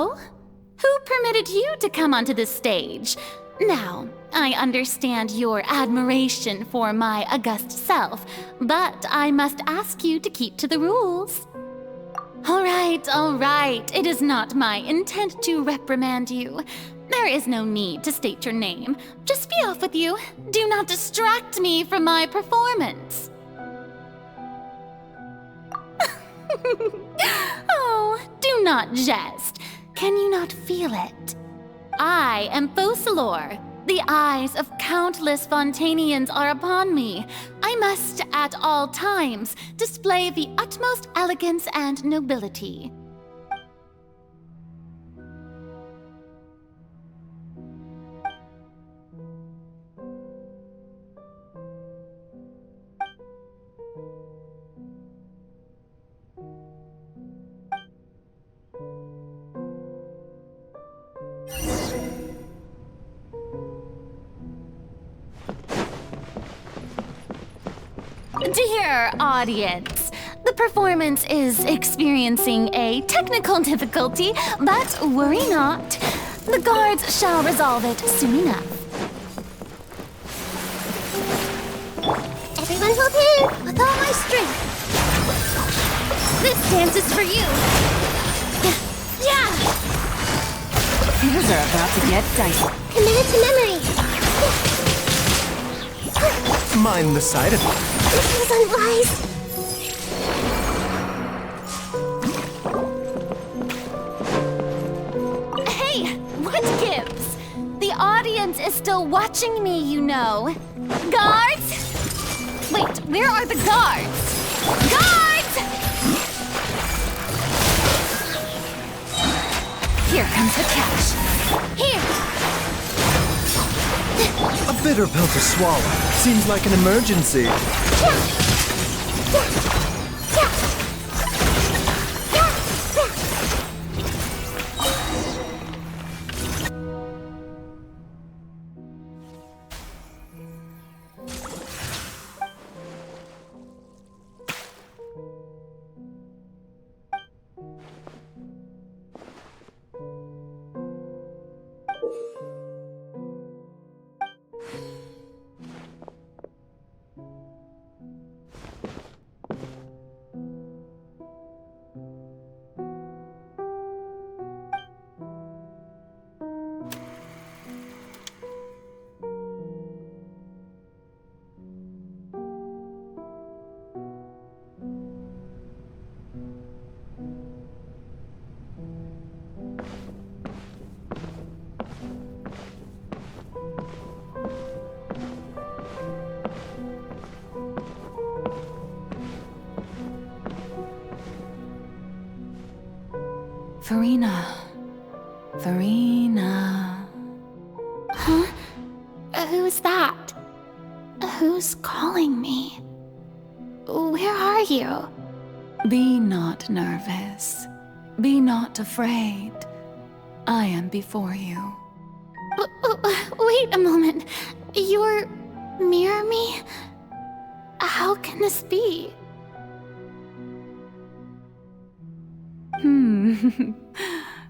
So? Who permitted you to come onto the stage? Now, I understand your admiration for my august self, but I must ask you to keep to the rules. All right. It is not my intent to reprimand you. There is no need to state your name. Just be off with you. Do not distract me from my performance. Oh, do not jest. Can you not feel it? I am Focalors. The eyes of countless Fontanians are upon me. I must, at all times, display the utmost elegance and nobility. Dear audience, the performance is experiencing a technical difficulty, but worry not. The guards shall resolve it soon enough. Everyone hold in with all my strength. This dance is for you. Yeah! Things are about to get dicey. Committed to memory. Mind the side of it. This is unwise. Hey, what gives? The audience is still watching me, you know. Guards? Wait, where are the guards? Guards! Here comes the catch. Here! A bitter pill to swallow. Seems like an emergency. Farina. Huh? Who's that? Who's calling me? Where are you? Be not nervous. Be not afraid. I am before you. Wait a moment. You're Mirrior-me? How can this be?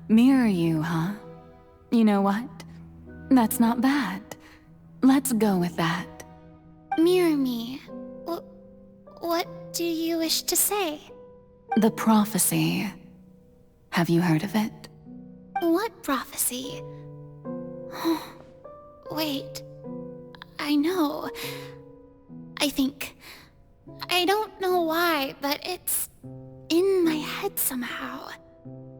Mirrior-you, huh? You know what? That's not bad. Let's go with that. Mirrior-me. What do you wish to say? The prophecy. Have you heard of it? What prophecy? Wait. I know. I don't know why, but it's in my head somehow.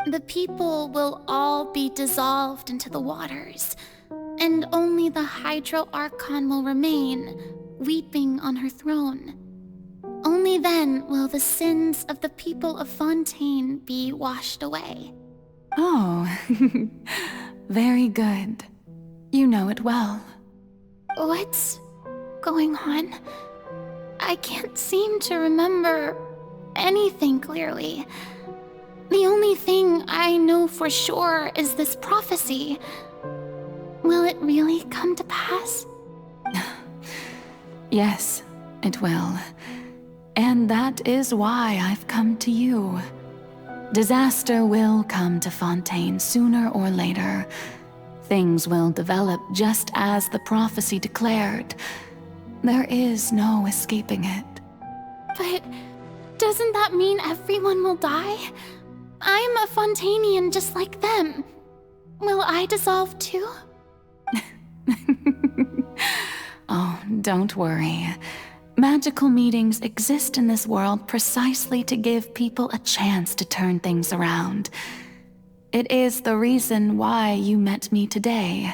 The people will all be dissolved into the waters, and only the Archon will remain, weeping on her throne. Only then will the sins of the people of Fontaine be washed away. Oh, very good. You know it well. What's going on? I can't seem to remember anything clearly. The only thing I know for sure is this prophecy. Will it really come to pass? Yes, it will. And that is why I've come to you. Disaster will come to Fontaine sooner or later. Things will develop just as the prophecy declared. There is no escaping it. But doesn't that mean everyone will die? I'm a Fontainian just like them. Will I dissolve too? Oh, don't worry. Magical meetings exist in this world precisely to give people a chance to turn things around. It is the reason why you met me today.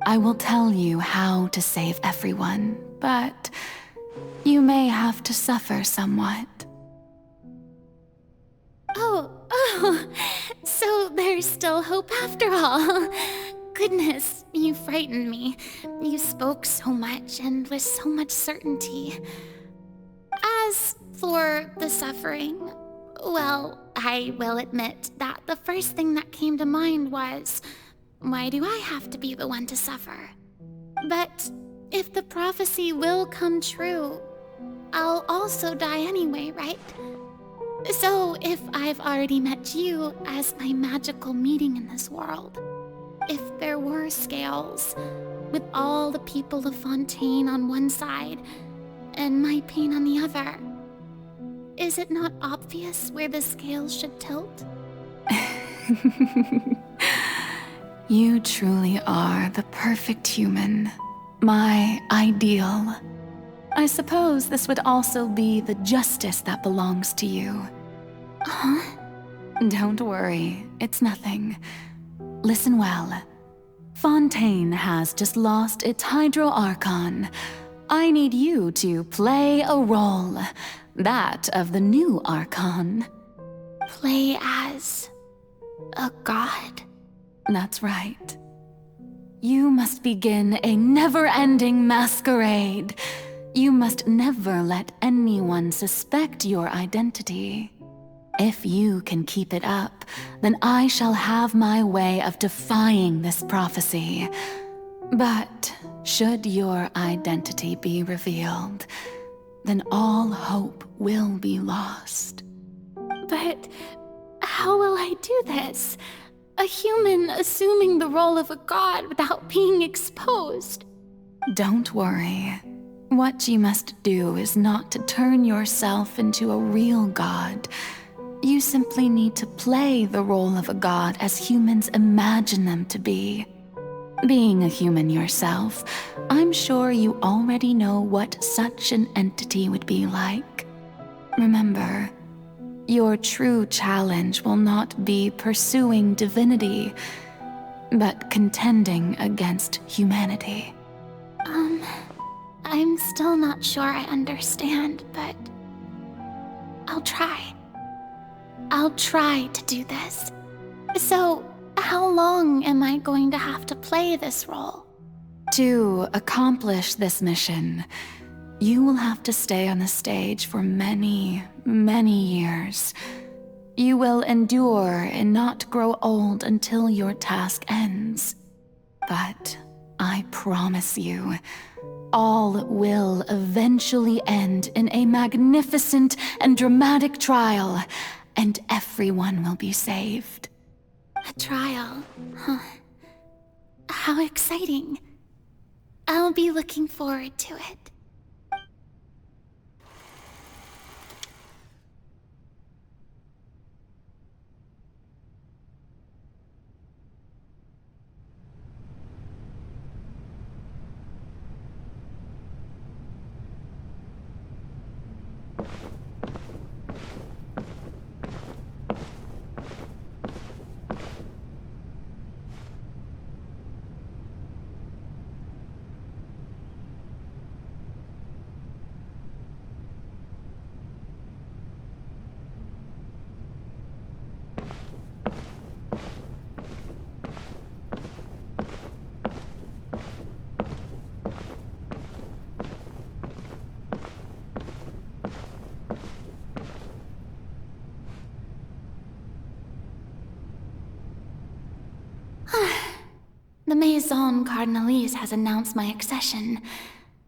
I will tell you how to save everyone, but you may have to suffer somewhat. Oh, so there's still hope after all. Goodness, you frightened me. You spoke so much and with so much certainty. As for the suffering, well, I will admit that the first thing that came to mind was, why do I have to be the one to suffer? But if the prophecy will come true, I'll also die anyway, right? So if I've already met you as my magical meeting in this world, if there were scales, with all the people of Fontaine on one side and my pain on the other, is it not obvious where the scales should tilt? You truly are the perfect human, my ideal. I suppose this would also be the justice that belongs to you. Huh? Don't worry, it's nothing. Listen well. Fontaine has just lost its Hydro-Archon. I need you to play a role, that of the new Archon. Play as a god? That's right. You must begin a never-ending masquerade. You must never let anyone suspect your identity. If you can keep it up, then I shall have my way of defying this prophecy. But should your identity be revealed, then all hope will be lost. But how will I do this? A human assuming the role of a god without being exposed. Don't worry. What you must do is not to turn yourself into a real god. You simply need to play the role of a god as humans imagine them to be. Being a human yourself, I'm sure you already know what such an entity would be like. Remember, your true challenge will not be pursuing divinity, but contending against humanity. I'm still not sure I understand, but I'll try. I'll try to do this. So, how long am I going to have to play this role? To accomplish this mission, you will have to stay on the stage for many, many years. You will endure and not grow old until your task ends. But I promise you, all will eventually end in a magnificent and dramatic trial, and everyone will be saved. A trial, huh? How exciting. I'll be looking forward to it. The Maison Cardinalise has announced my accession,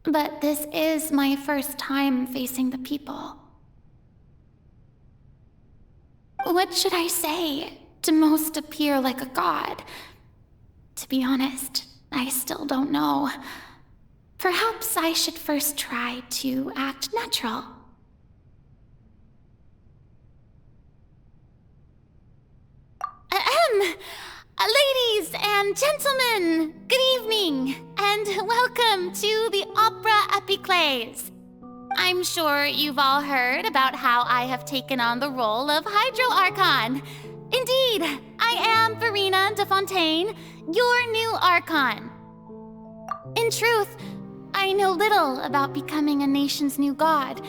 but this is my first time facing the people. What should I say to most appear like a god? To be honest, I still don't know. Perhaps I should first try to act natural. Ladies and gentlemen, good evening, and welcome to the Opera Epiclese. I'm sure you've all heard about how I have taken on the role of Hydro Archon. Indeed, I am Farina de Fontaine, your new Archon. In truth, I know little about becoming a nation's new god,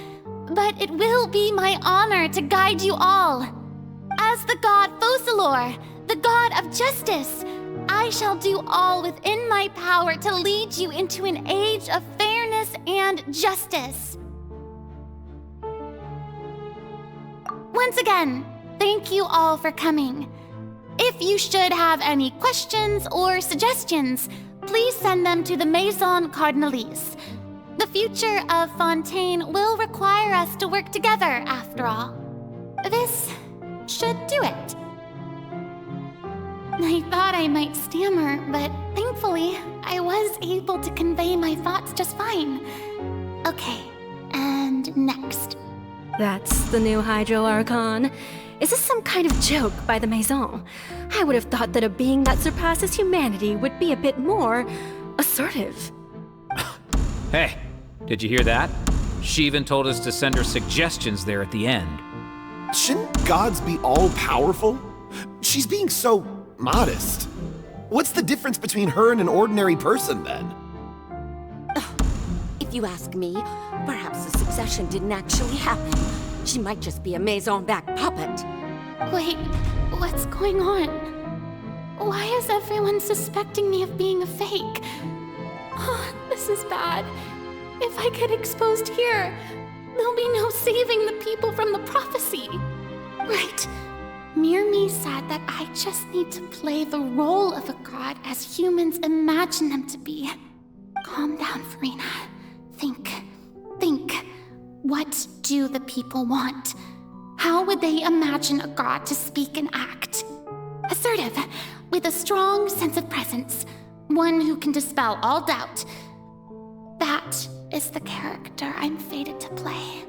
but it will be my honor to guide you all. As the god Focalors, the god of justice, I shall do all within my power to lead you into an age of fairness and justice. Once again, thank you all for coming. If you should have any questions or suggestions, please send them to the Maison Cardinalise. The future of Fontaine will require us to work together, after all. This should do it. I thought I might stammer, but thankfully, I was able to convey my thoughts just fine. Okay, and next. That's the new Hydro Archon. Is this some kind of joke by the Maison? I would have thought that a being that surpasses humanity would be a bit more assertive. Hey, did you hear that? She even told us to send her suggestions there at the end. Shouldn't gods be all-powerful? She's being so modest. What's the difference between her and an ordinary person, then? If you ask me, perhaps the succession didn't actually happen. She might just be a Maison-back puppet. Wait, what's going on? Why is everyone suspecting me of being a fake? Oh, this is bad. If I get exposed here, there'll be no saving the people from the prophecy. Right. Mirrior said that I just need to play the role of a god as humans imagine them to be. Calm down, Farina. Think. What do the people want? How would they imagine a god to speak and act? Assertive, with a strong sense of presence. One who can dispel all doubt. That is the character I'm fated to play.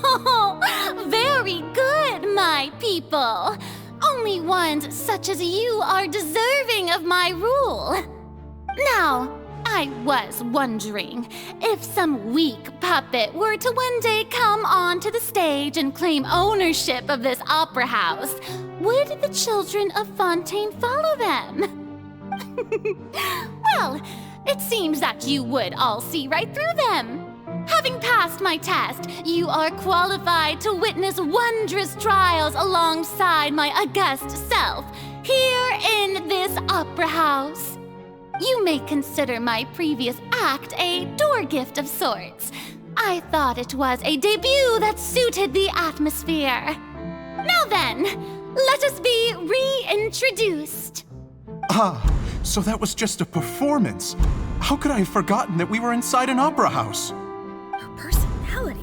Oh, very good, my people. Only ones such as you are deserving of my rule. Now, I was wondering if some weak puppet were to one day come onto the stage and claim ownership of this opera house, would the children of Fontaine follow them? Well, it seems that you would all see right through them. Having passed my test, you are qualified to witness wondrous trials alongside my august self, here in this opera house. You may consider my previous act a door gift of sorts. I thought it was a debut that suited the atmosphere. Now then, let us be reintroduced. Ah, so that was just a performance. How could I have forgotten that we were inside an opera house? Her personality.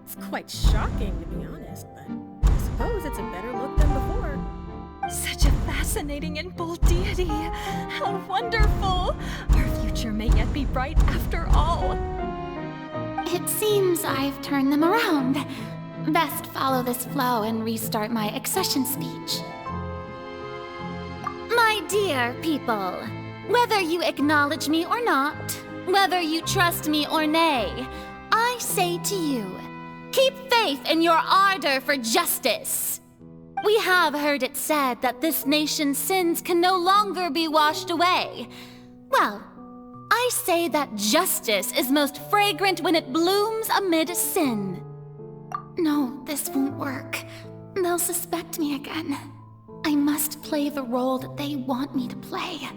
It's quite shocking, to be honest, but I suppose it's a better look than before. Such a fascinating and bold deity. How wonderful! Our future may yet be bright after all. It seems I've turned them around. Best follow this flow and restart my accession speech. My dear people, whether you acknowledge me or not, whether you trust me or nay, I say to you, keep faith in your ardor for justice. We have heard it said that this nation's sins can no longer be washed away. Well, I say that justice is most fragrant when it blooms amid sin. No, this won't work. They'll suspect me again. I must play the role that they want me to play.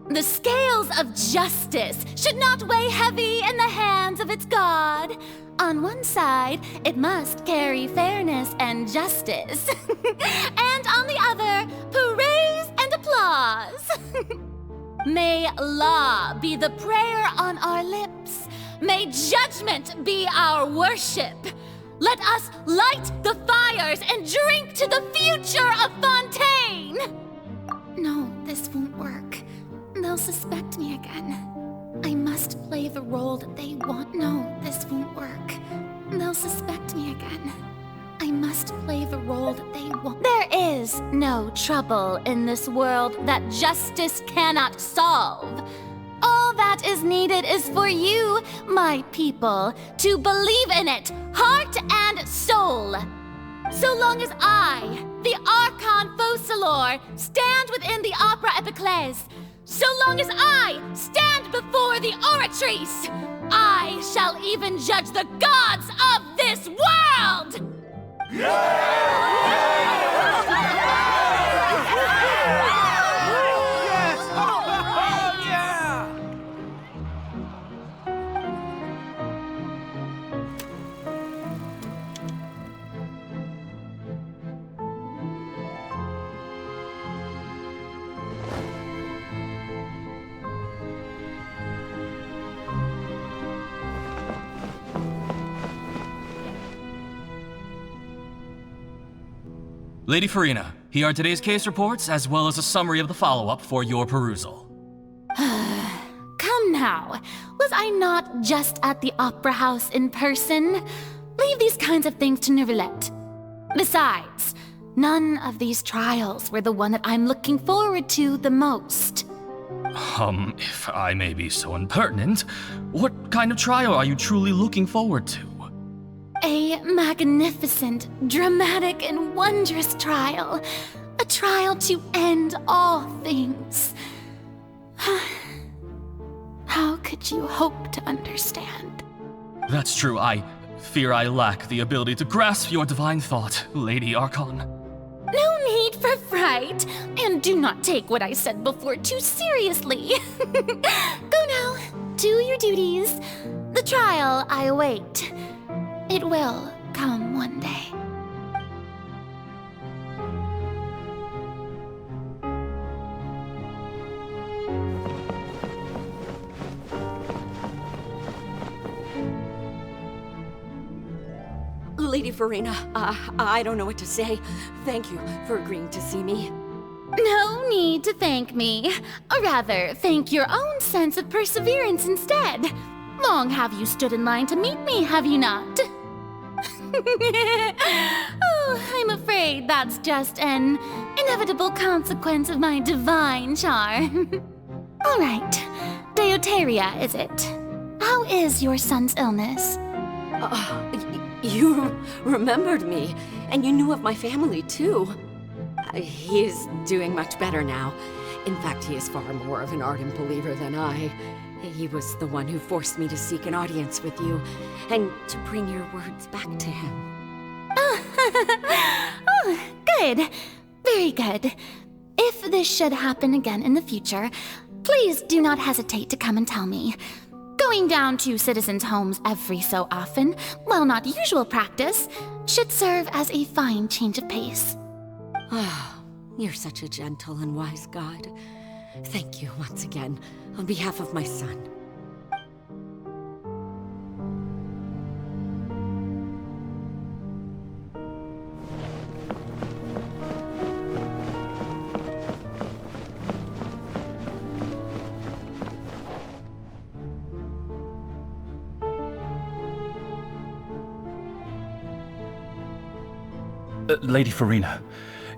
The scales of justice should not weigh heavy in the hands of its god. On one side, it must carry fairness and justice. And on the other, praise and applause. May law be the prayer on our lips. May judgment be our worship. Let us light the fires and drink to the future of Fontaine! No, this won't work. They'll suspect me again. I must play the role that they want. No, this won't work. They'll suspect me again. I must play the role that they want. There is no trouble in this world that justice cannot solve. All that is needed is for you, my people, to believe in it, heart and soul. So long as I, the Archon Focalors, stand within the Opera Epiclese, so long as I stand before the Oratrice, I shall even judge the gods of this world! Lady Farina, here are today's case reports, as well as a summary of the follow-up for your perusal. Come now. Was I not just at the Opera House in person? Leave these kinds of things to Neuvillette. Besides, none of these trials were the one that I'm looking forward to the most. If I may be so impertinent, what kind of trial are you truly looking forward to? A magnificent, dramatic, and wondrous trial. A trial to end all things. How could you hope to understand? That's true. I fear I lack the ability to grasp your divine thought, Lady Archon. No need for fright, and do not take what I said before too seriously. Go now, do your duties. The trial I await. It will come one day. Lady Farina, I don't know what to say. Thank you for agreeing to see me. No need to thank me. Or rather, thank your own sense of perseverance instead. Long have you stood in line to meet me, have you not? Oh, I'm afraid that's just an inevitable consequence of my divine charm. All right, Deoteria, is it? How is your son's illness? You remembered me, and you knew of my family, too. He is doing much better now. In fact, he is far more of an ardent believer than I. He was the one who forced me to seek an audience with you, and to bring your words back to him. Oh, good. Very good. If this should happen again in the future, please do not hesitate to come and tell me. Going down to citizens' homes every so often, while not usual practice, should serve as a fine change of pace. Ah, you're such a gentle and wise god. Thank you once again, on behalf of my son. Lady Farina,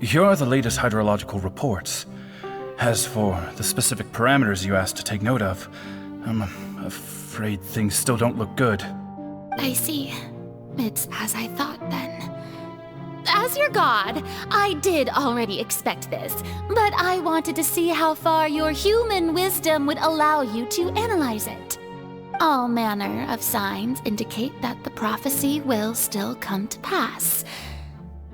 here are the latest hydrological reports. As for the specific parameters you asked to take note of, I'm afraid things still don't look good. I see. It's as I thought then. As your god, I did already expect this, but I wanted to see how far your human wisdom would allow you to analyze it. All manner of signs indicate that the prophecy will still come to pass.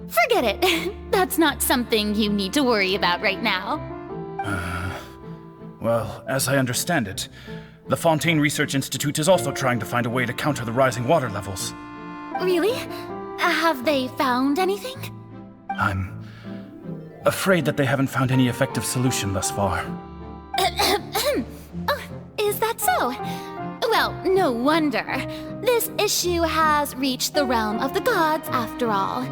Forget it. That's not something you need to worry about right now. Well, as I understand it, the Fontaine Research Institute is also trying to find a way to counter the rising water levels. Really? Have they found anything? I'm afraid that they haven't found any effective solution thus far. Is that so? Well, no wonder. This issue has reached the realm of the gods, after all.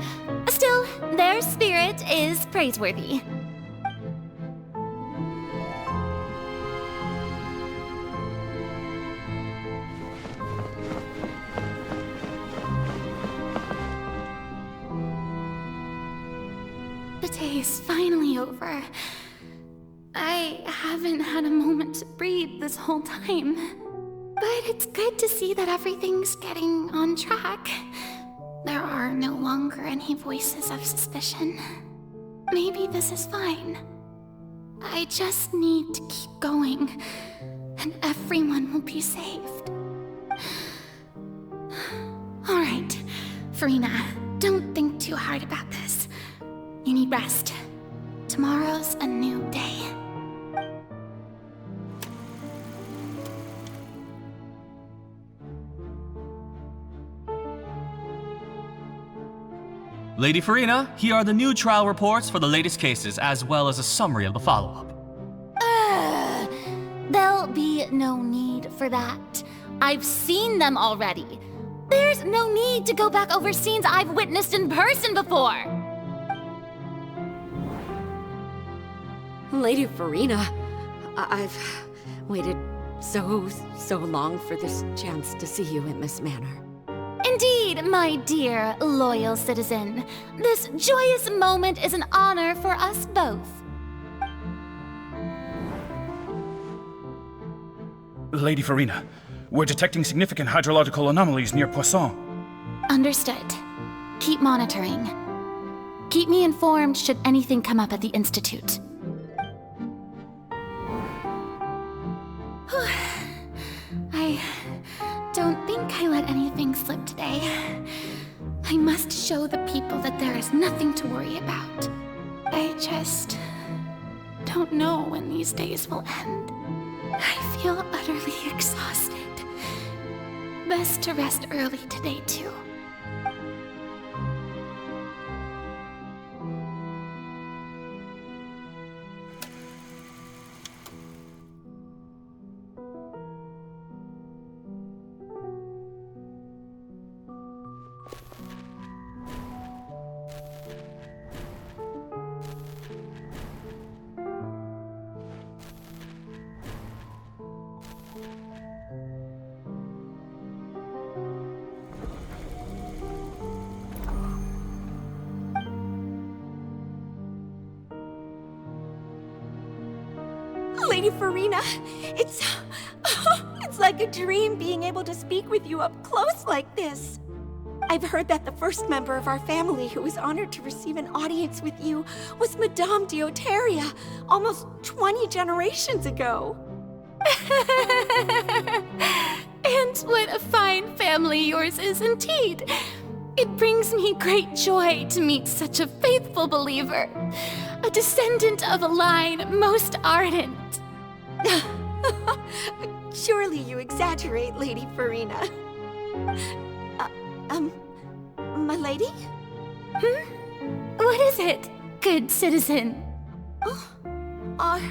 Still, their spirit is praiseworthy. The day is finally over. I haven't had a moment to breathe this whole time. But it's good to see that everything's getting on track. There are no longer any voices of suspicion. Maybe this is fine. I just need to keep going, and everyone will be saved. All right, Farina, don't think too hard about this. You need rest. Tomorrow's a new day. Lady Farina, here are the new trial reports for the latest cases, as well as a summary of the follow-up. There'll be no need for that. I've seen them already. There's no need to go back over scenes I've witnessed in person before. Lady Farina, I've waited so long for this chance to see you in this manner. Indeed, my dear, loyal citizen. This joyous moment is an honor for us both. Lady Farina, we're detecting significant hydrological anomalies near Poisson. Understood. Keep monitoring. Keep me informed should anything come up at the Institute. I don't think I let anything slip today. I must show the people that there is nothing to worry about. I just don't know when these days will end. I feel utterly exhausted. Best to rest early today, too. Lady Farina, it's like a dream being able to speak with you up close like this. I've heard that the first member of our family who was honored to receive an audience with you was Madame Deoteria, almost 20 generations ago. And what a fine family yours is indeed. It brings me great joy to meet such a faithful believer, a descendant of a line most ardent. Surely you exaggerate, Lady Farina. My lady? What is it, good citizen? Oh,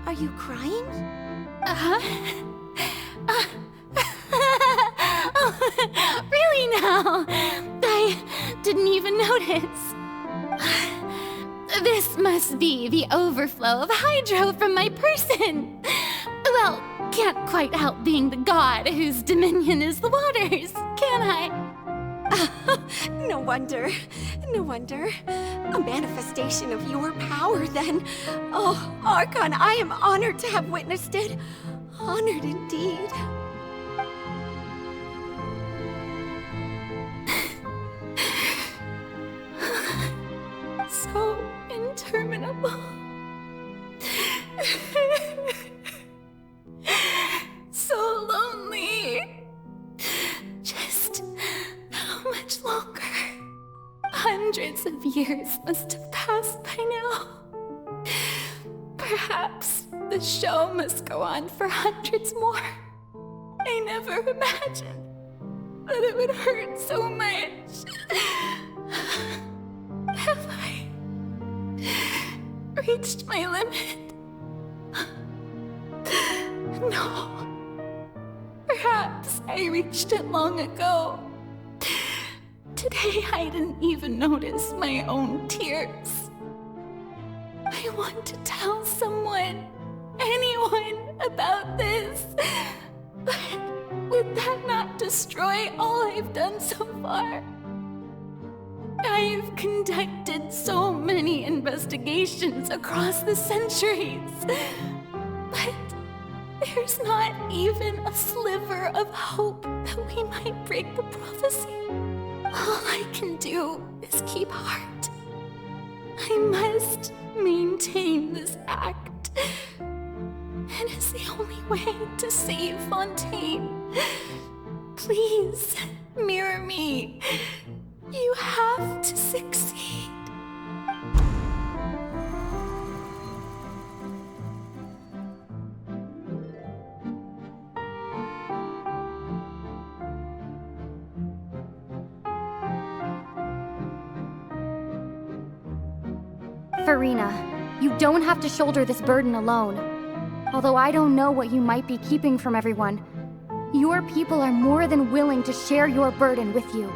are you crying? Oh, really now? I didn't even notice. This must be the overflow of hydro from my person. Well, can't quite help being the god whose dominion is the waters, can I? No wonder. A manifestation of your power, then. Oh, Archon, I am honored to have witnessed it. Honored indeed. So interminable. So lonely. Just how much longer? Hundreds of years must have passed by now. Perhaps the show must go on for hundreds more. I never imagined that it would hurt so much. Have I reached my limit? No. Perhaps I reached it long ago. Today I didn't even notice my own tears. I want to tell someone, anyone, about this. But would that not destroy all I've done so far? I've conducted so many investigations across the centuries, but there's not even a sliver of hope that we might break the prophecy. All I can do is keep heart. I must maintain this act. It is the only way to save Fontaine. Please, mirror me. You have to succeed. Farina, you don't have to shoulder this burden alone. Although I don't know what you might be keeping from everyone, your people are more than willing to share your burden with you.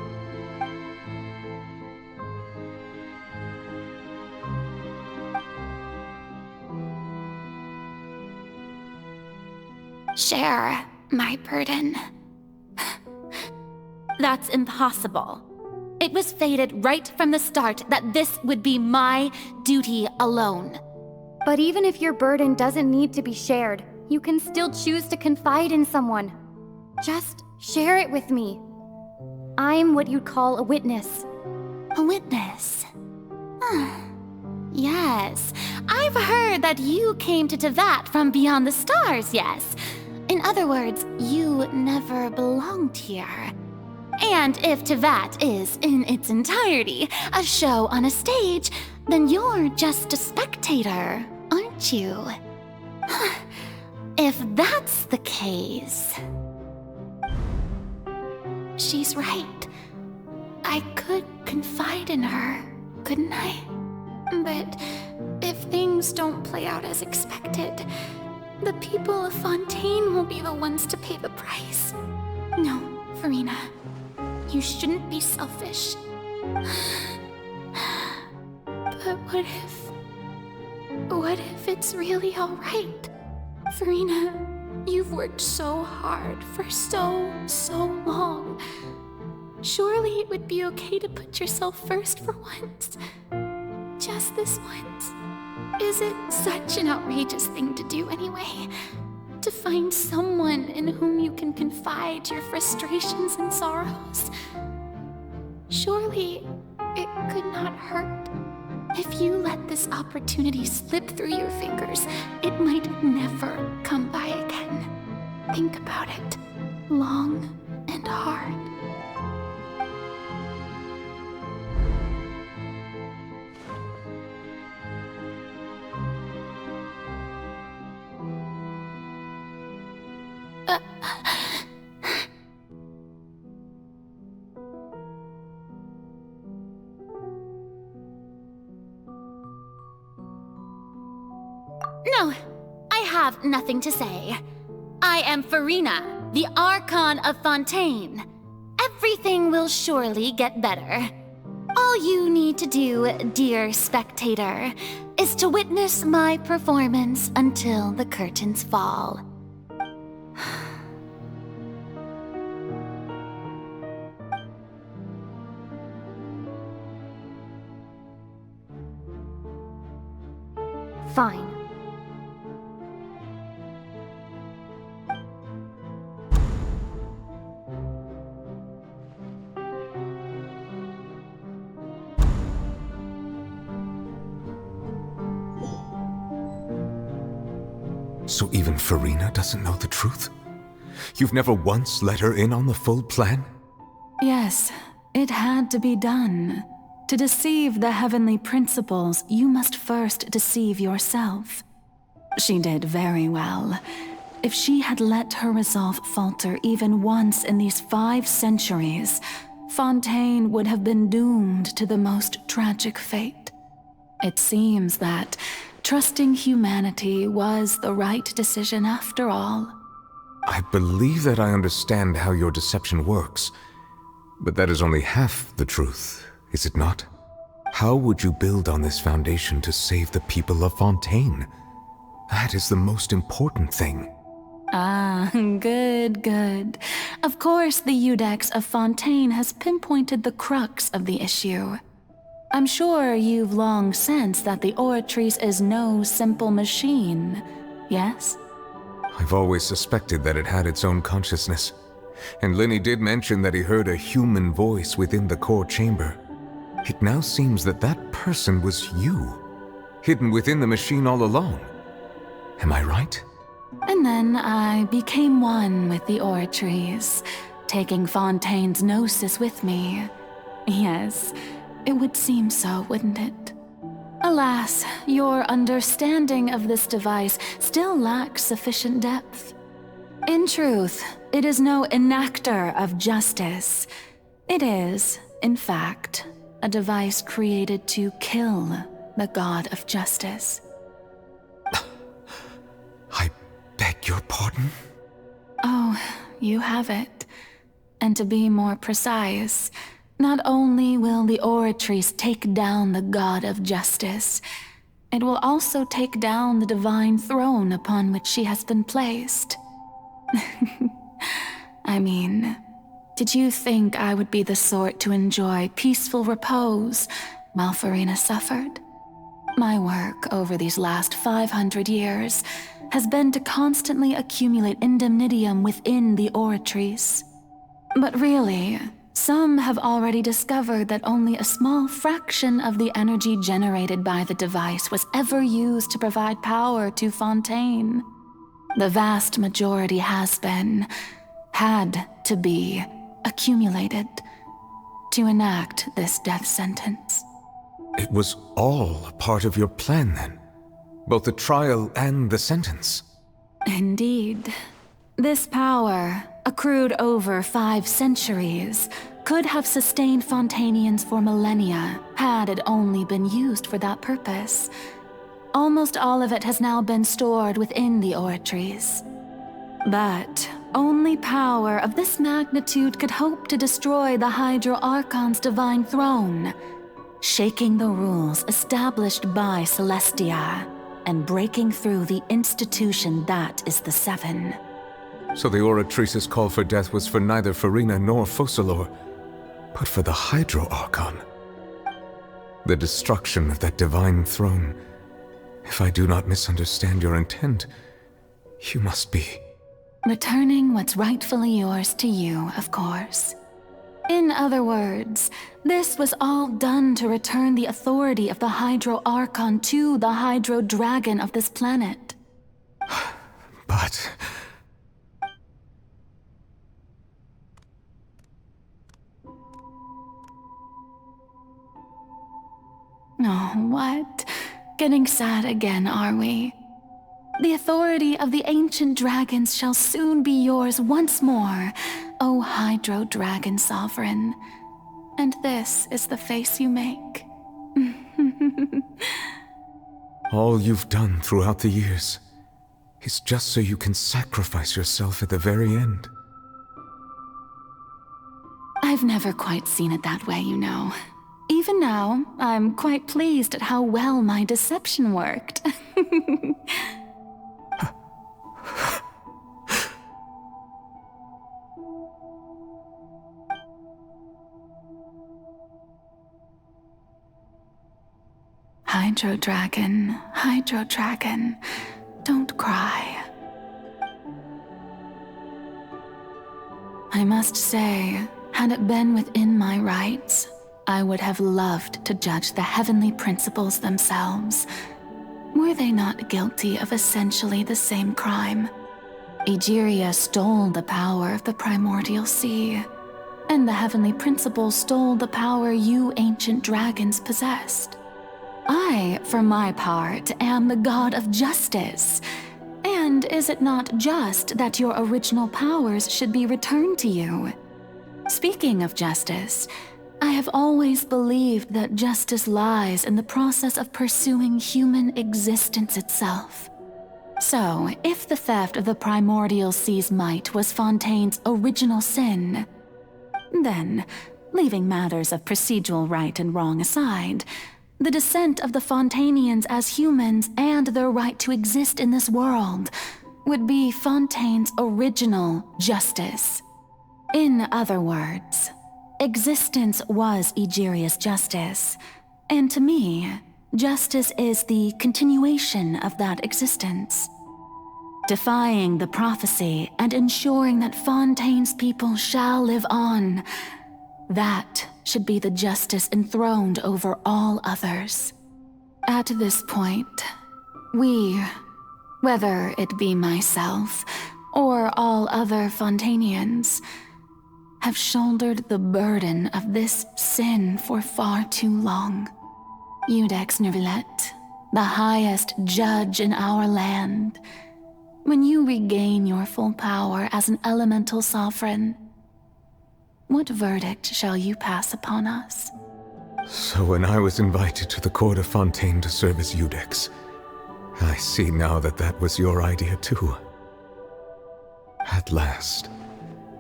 Share my burden. That's impossible. It was fated right from the start that this would be my duty alone. But even if your burden doesn't need to be shared, you can still choose to confide in someone. Just share it with me. I'm what you'd call a witness. A witness? Yes, I've heard that you came to Tevat from beyond the stars, yes. In other words, you never belonged here. And if Tevat is, in its entirety, a show on a stage, then you're just a spectator, aren't you? If that's the case... She's right. I could confide in her, couldn't I? But if things don't play out as expected, the people of Fontaine will be the ones to pay the price. No, Farina. You shouldn't be selfish. But what if it's really alright? Farina, you've worked so hard for so long. Surely it would be okay to put yourself first for once. Just this once. Is it such an outrageous thing to do anyway? To find someone in whom you can confide your frustrations and sorrows? Surely it could not hurt. If you let this opportunity slip through your fingers, it might never come by again. Think about it long and hard. No, I have nothing to say. I am Farina, the Archon of Fontaine. Everything will surely get better. All you need to do, dear spectator, is to witness my performance until the curtains fall. Fine. So even Farina doesn't know the truth? You've never once let her in on the full plan? Yes, it had to be done. To deceive the heavenly principles, you must first deceive yourself. She did very well. If she had let her resolve falter even once in these 5 centuries, Fontaine would have been doomed to the most tragic fate. It seems that, trusting humanity was the right decision after all. I believe that I understand how your deception works, but that is only half the truth, is it not? How would you build on this foundation to save the people of Fontaine? That is the most important thing. Ah, good. Of course, the Iudex of Fontaine has pinpointed the crux of the issue. I'm sure you've long sensed that the Oratrice is no simple machine, yes? I've always suspected that it had its own consciousness, and Lenny did mention that he heard a human voice within the core chamber. It now seems that that person was you, hidden within the machine all along. Am I right? And then I became one with the Oratrice, taking Fontaine's gnosis with me. Yes, it would seem so, wouldn't it? Alas, your understanding of this device still lacks sufficient depth. In truth, it is no enactor of justice. It is, in fact, a device created to kill the god of justice. I beg your pardon? Oh, you have it. And to be more precise, not only will the Oratrice take down the god of justice, it will also take down the divine throne upon which she has been placed. I mean, did you think I would be the sort to enjoy peaceful repose while Farina suffered? My work over these last 500 years has been to constantly accumulate indemnitium within the Oratrice. But really, some have already discovered that only a small fraction of the energy generated by the device was ever used to provide power to Fontaine. The vast majority had to be, accumulated to enact this death sentence. It was all a part of your plan, then? Both the trial and the sentence? Indeed. This power, accrued over 5 centuries, could have sustained Fontainians for millennia had it only been used for that purpose. Almost all of it has now been stored within the Oratrice. But only power of this magnitude could hope to destroy the Hydro Archon's divine throne, shaking the rules established by Celestia and breaking through the institution that is the Seven. So the Oratrice's call for death was for neither Farina nor Focalors, but for the Hydro Archon. The destruction of that divine throne. If I do not misunderstand your intent, you must be... returning what's rightfully yours to you, of course. In other words, this was all done to return the authority of the Hydro Archon to the Hydro Dragon of this planet. But... Oh, what? Getting sad again, are we? The authority of the ancient dragons shall soon be yours once more, O Hydro Dragon Sovereign. And this is the face you make. All you've done throughout the years is just so you can sacrifice yourself at the very end. I've never quite seen it that way, you know. Even now, I'm quite pleased at how well my deception worked. Hydro Dragon, don't cry. I must say, had it been within my rights, I would have loved to judge the heavenly principles themselves. Were they not guilty of essentially the same crime? Egeria stole the power of the primordial sea, and the heavenly principles stole the power you ancient dragons possessed. I, for my part, am the god of justice. And is it not just that your original powers should be returned to you? Speaking of justice, I have always believed that justice lies in the process of pursuing human existence itself. So, if the theft of the primordial sea's might was Fontaine's original sin, then, leaving matters of procedural right and wrong aside, the descent of the Fontanians as humans and their right to exist in this world would be Fontaine's original justice. In other words, existence was Egeria's justice, and to me, justice is the continuation of that existence. Defying the prophecy and ensuring that Fontaine's people shall live on, that should be the justice enthroned over all others. At this point, we, whether it be myself or all other Fontanians, have shouldered the burden of this sin for far too long. Iudex Neuvillette, the highest judge in our land, when you regain your full power as an elemental sovereign, what verdict shall you pass upon us? So when I was invited to the court of Fontaine to serve as Iudex, I see now that that was your idea too. At last,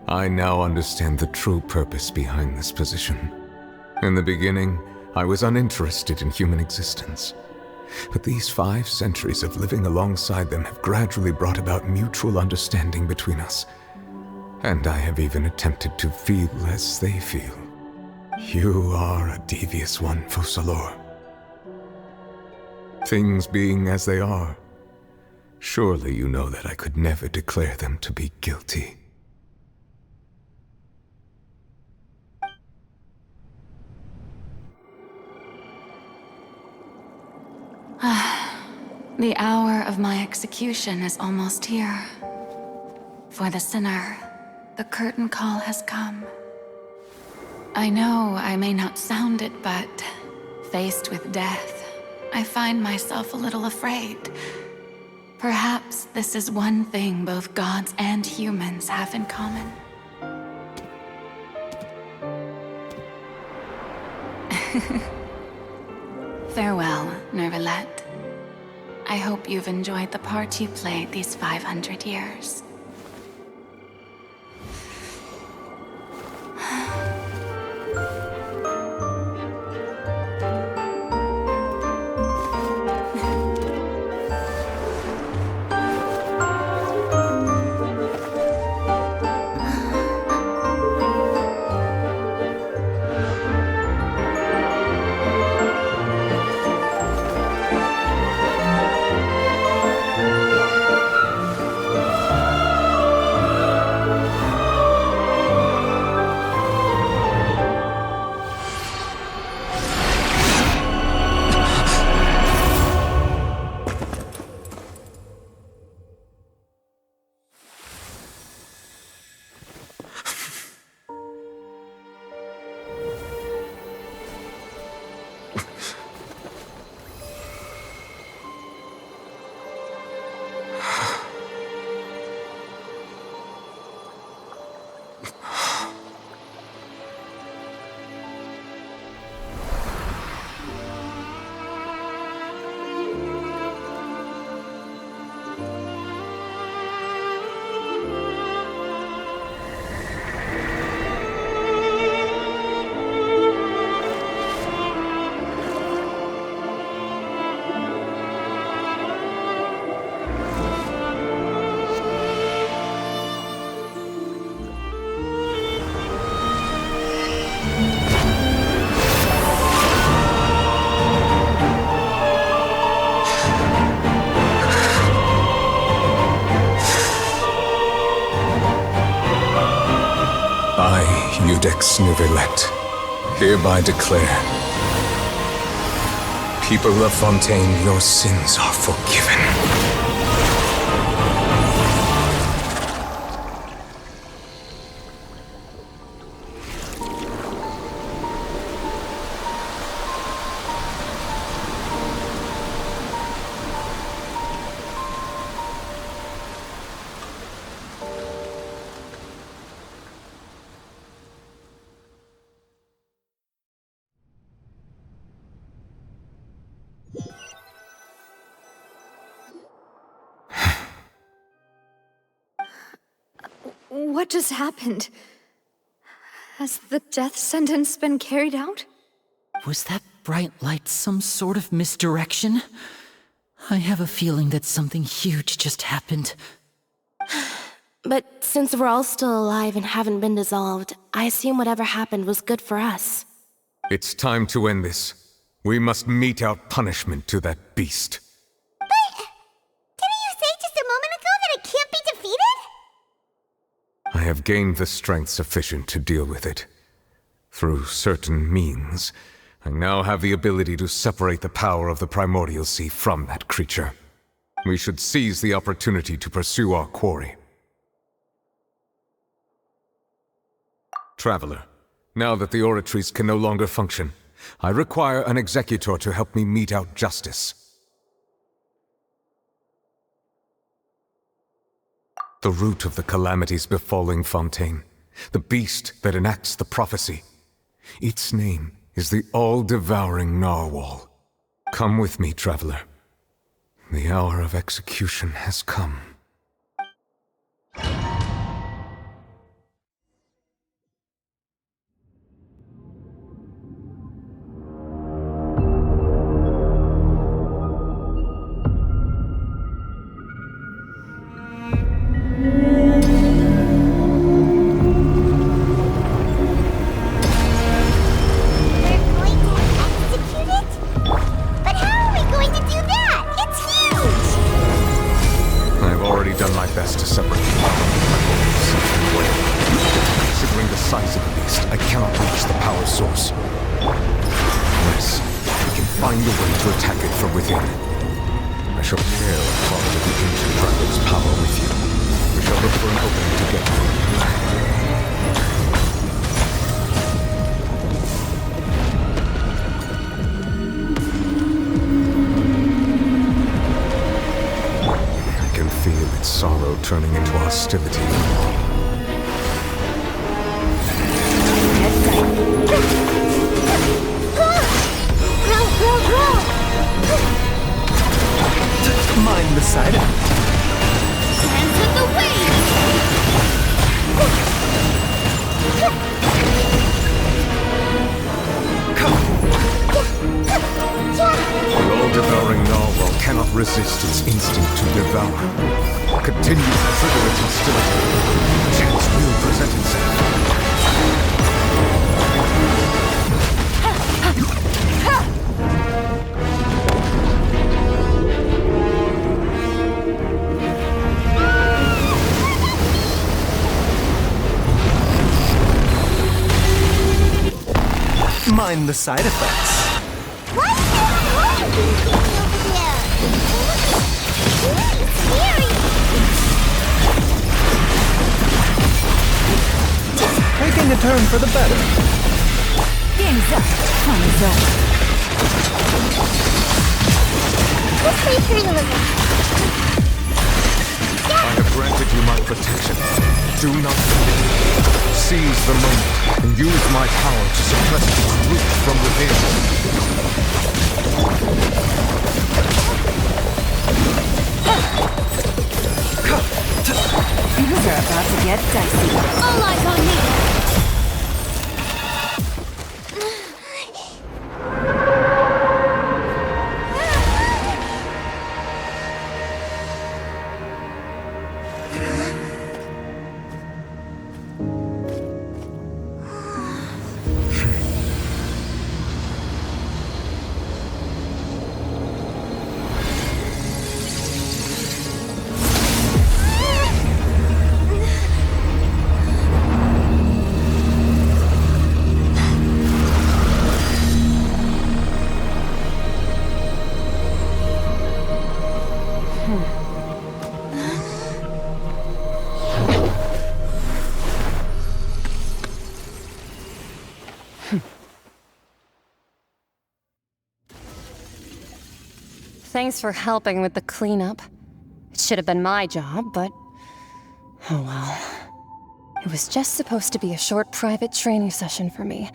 I now understand the true purpose behind this position. In the beginning, I was uninterested in human existence. But these 5 centuries of living alongside them have gradually brought about mutual understanding between us. And I have even attempted to feel as they feel. You are a devious one, Focalors. Things being as they are, surely you know that I could never declare them to be guilty. The hour of my execution is almost here. For the sinner, the curtain call has come. I know I may not sound it, but faced with death, I find myself a little afraid. Perhaps this is one thing both gods and humans have in common. Farewell, Neuvillette. I hope you've enjoyed the part you played these 500 years. Iudex Neuvillette, hereby declare, people of Fontaine, your sins are forgiven. What just happened? Has the death sentence been carried out? Was that bright light some sort of misdirection? I have a feeling that something huge just happened. But since we're all still alive and haven't been dissolved, I assume whatever happened was good for us. It's time to end this. We must mete out punishment to that beast. Didn't you say just a moment ago that it can't be defeated? I have gained the strength sufficient to deal with it. Through certain means, I now have the ability to separate the power of the Primordial Sea from that creature. We should seize the opportunity to pursue our quarry. Traveler, now that the oratories can no longer function, I require an executor to help me mete out justice. The root of the calamities befalling Fontaine, the beast that enacts the prophecy. Its name is the All-Devouring Narwhal. Come with me, traveler. The hour of execution has come. Turning into hostility. Mind the side effects. Hands with the waves! The all-devouring narwhal cannot resist its instinct to devour. Continue to trigger its hostility. A chance will present itself. Mind the side effects. Taking a turn for the better. Game's up. Time's up. This way through the living. I have granted you my protection. Do not forget. Seize the moment and use my power to suppress its root from within. Things are about to get dicey. All eyes on me! Thanks for helping with the cleanup. It should have been my job, but... oh well. It was just supposed to be a short private training session for me.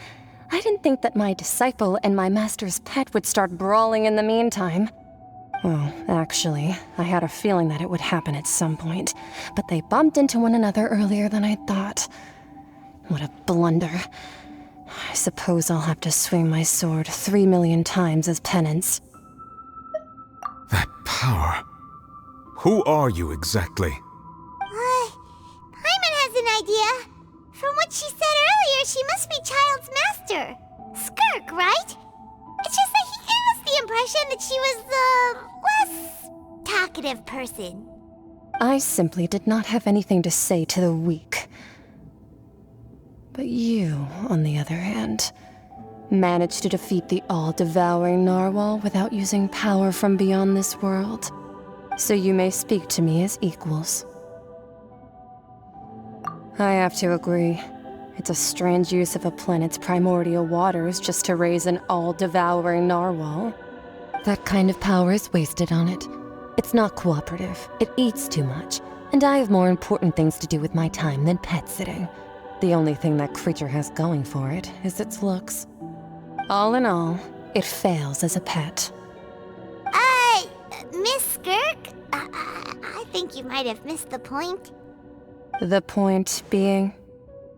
I didn't think that my disciple and my master's pet would start brawling in the meantime. Well, actually, I had a feeling that it would happen at some point, but they bumped into one another earlier than I thought. What a blunder. I suppose I'll have to swing my sword 3 million times as penance. That power. Who are you exactly? Paimon has an idea. From what she said earlier, she must be Child's master. Skirk, right? It's just that he gave us the impression that she was the less talkative person. I simply did not have anything to say to the weak. But you, on the other hand, managed to defeat the All-Devouring Narwhal without using power from beyond this world. So you may speak to me as equals. I have to agree. It's a strange use of a planet's primordial waters just to raise an all-devouring narwhal. That kind of power is wasted on it. It's not cooperative, it eats too much, and I have more important things to do with my time than pet sitting. The only thing that creature has going for it is its looks. All in all, it fails as a pet. Miss Skirk? I think you might have missed the point. The point being?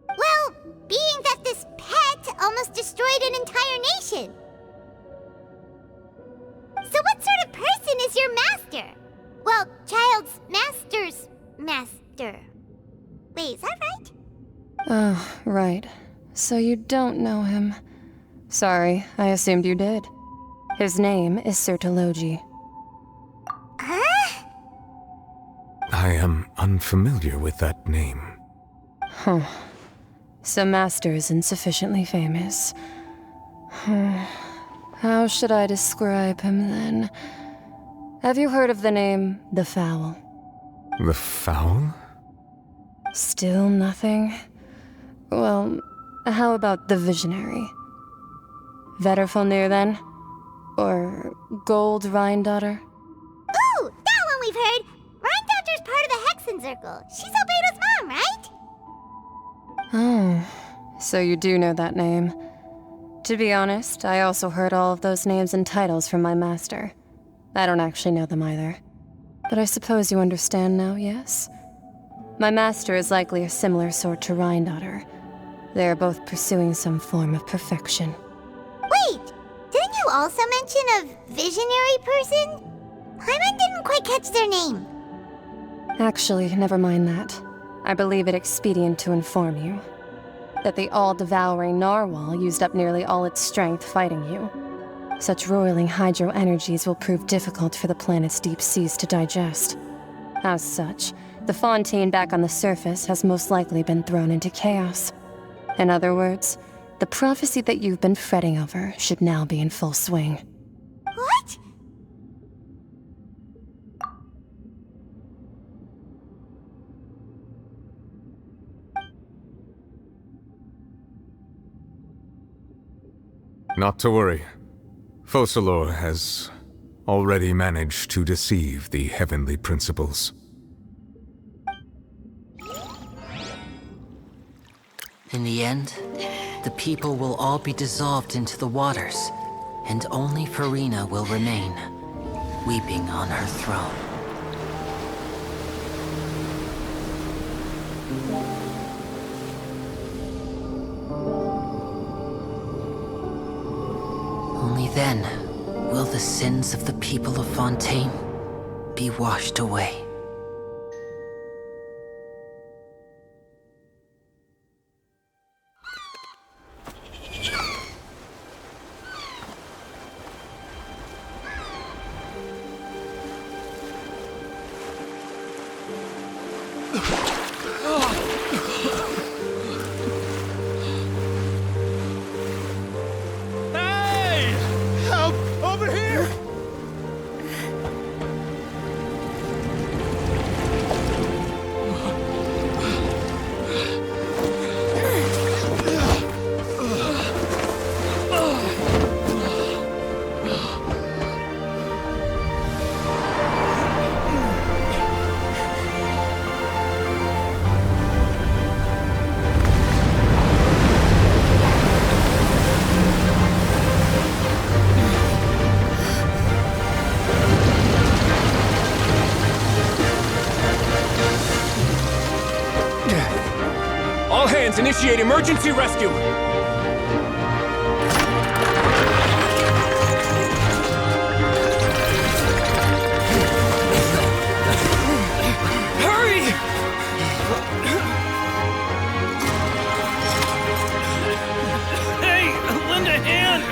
Well, being that this pet almost destroyed an entire nation. So what sort of person is your master? Well, Child's master's master. Wait, is that right? Oh, right. So you don't know him. Sorry, I assumed you did. His name is Sertologi. Huh? I am unfamiliar with that name. Huh. So Master isn't sufficiently famous. How should I describe him then? Have you heard of the name The Fowl? The Fowl? Still nothing? Well, how about the Visionary? Vetterfulnir then? Or Gold Rhine-daughter? Ooh, that one we've heard! Rhine-daughter's part of the Hexen Circle. She's Albedo's mom, right? Oh, so you do know that name. To be honest, I also heard all of those names and titles from my master. I don't actually know them either. But I suppose you understand now, yes? My master is likely a similar sort to Rhine-daughter. They are both pursuing some form of perfection. Wait! Didn't you also mention a visionary person? Paimon didn't quite catch their name. Actually, never mind that. I believe it expedient to inform you that the all-devouring narwhal used up nearly all its strength fighting you. Such roiling hydro energies will prove difficult for the planet's deep seas to digest. As such, the fontaine back on the surface has most likely been thrown into chaos. In other words, the prophecy that you've been fretting over should now be in full swing. What? Not to worry. Focalors has already managed to deceive the heavenly principles. In the end, the people will all be dissolved into the waters, and only Farina will remain, weeping on her throne. Only then will the sins of the people of Fontaine be washed away. Commands, initiate emergency rescue! Hurry! Hey, lend a hand!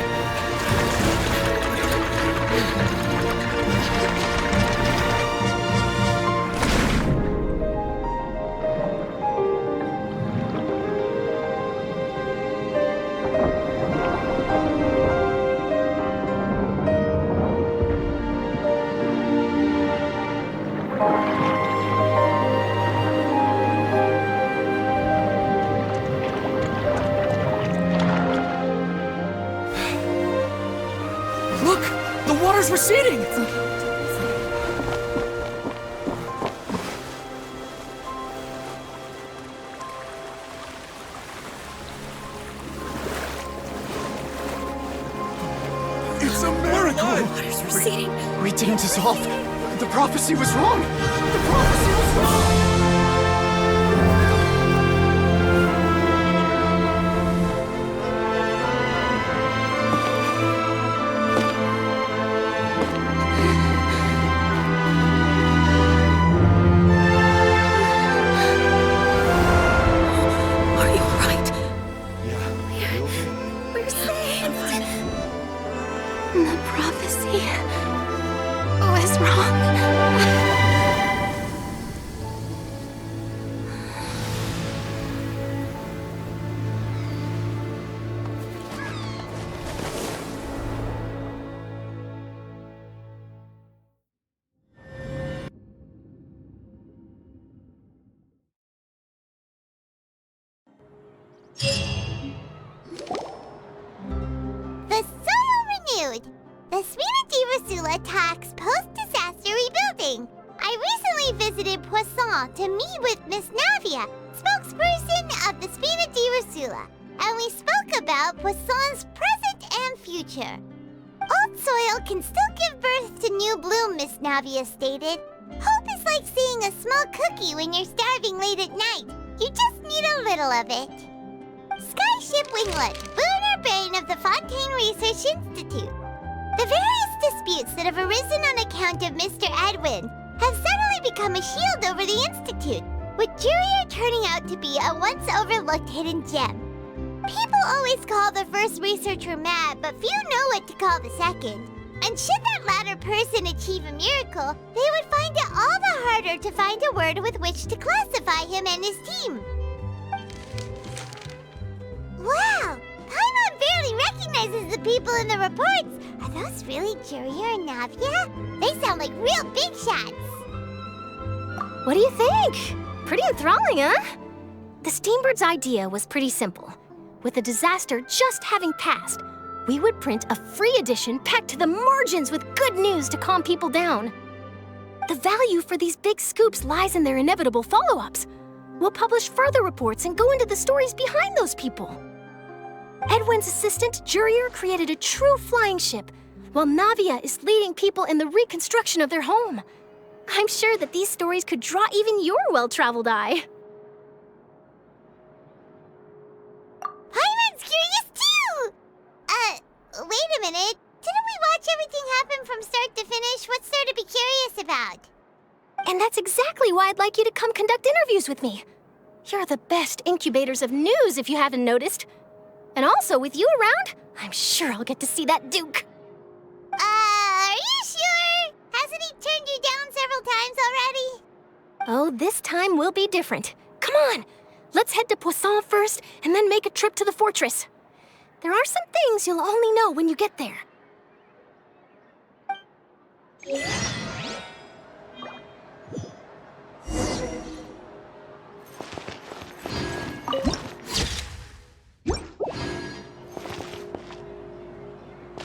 Look! The water's receding! It's a miracle! Water's receding. We didn't dissolve. The prophecy was wrong! The prophecy was wrong! The prophecy was wrong. The Soul renewed! The Mirrior-you attacks post-disaster rebuilding. I recently visited Poisson to meet with Miss Navia, spokesperson of the Mirrior-you, and we spoke about Poisson's present and future. Old soil can still give birth to new bloom, Miss Navia stated. Hope is like seeing a small cookie when you're starving late at night. You just need a little of it. Skyship Winglet, lunar brain of the Fontaine Research Institute. The various disputes that have arisen on account of Mr. Edwin have suddenly become a shield over the Institute, with Mirrior turning out to be a once-overlooked hidden gem. People always call the first researcher mad, but few know what to call the second. And should that latter person achieve a miracle, they would find it all the harder to find a word with which to classify him and his team. Wow! Paimon barely recognizes the people in the reports. Are those really Mirrior and Navia? They sound like real big shots. What do you think? Pretty enthralling, huh? The Steambird's idea was pretty simple. With the disaster just having passed, we would print a free edition packed to the margins with good news to calm people down. The value for these big scoops lies in their inevitable follow-ups. We'll publish further reports and go into the stories behind those people. Edwin's assistant, Mirrior, created a true flying ship, while Navia is leading people in the reconstruction of their home. I'm sure that these stories could draw even your well-traveled eye. Paimon's curious too! Wait a minute. Didn't we watch everything happen from start to finish? What's there to be curious about? And that's exactly why I'd like you to come conduct interviews with me. You're the best incubators of news, if you haven't noticed. And also, with you around, I'm sure I'll get to see that Duke. Are you sure? Hasn't he turned you down several times already? Oh, this time will be different. Come on, let's head to Poisson first, and then make a trip to the fortress. There are some things you'll only know when you get there.